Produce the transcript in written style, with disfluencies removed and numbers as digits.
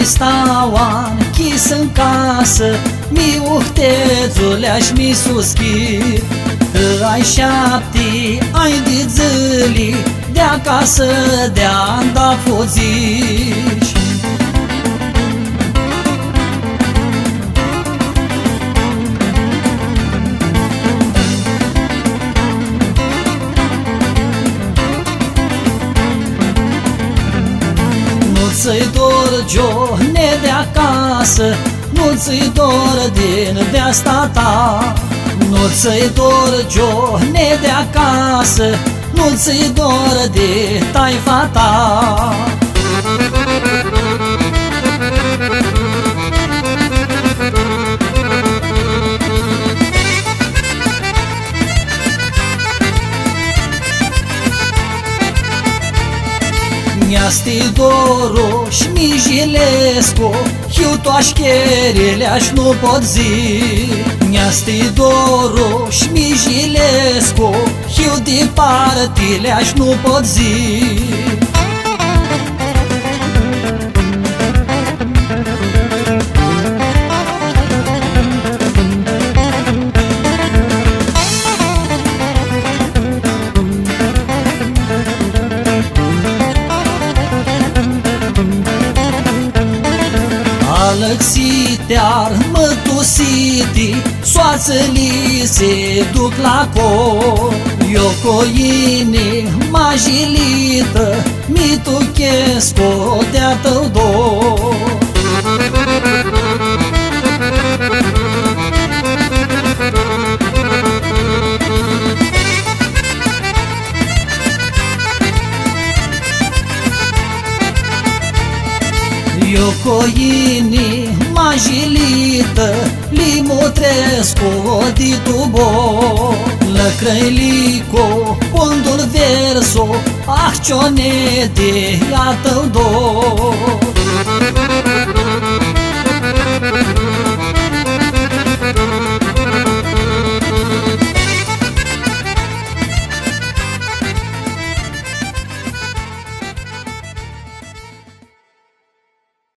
Staua închis în casă, mi urtețuleaș mi suschip, că ai 7 ani de zili, de acasă de-a da fuziși. Nu-ți-i dor, Joane, de acasă, nu-ți-i dor din veasta ta. Nu-ți-i dor, Joane, de acasă, nu-ți-i dor de taifa ta. Mi-asti Doroș, Mijilescu, eu toașcherileaș nu pot zi. Mi-asti Doroș, Mijilescu, eu de partileaș nu pot zi. Alăxitear, mătusiti, soațălii se duc la cor. Eu coine majilită, mi tuchesco de-a tău dor. Eu coine majilită, li mutresco di tubo, lăcrăilico, pondul verso, accione de a tău dor.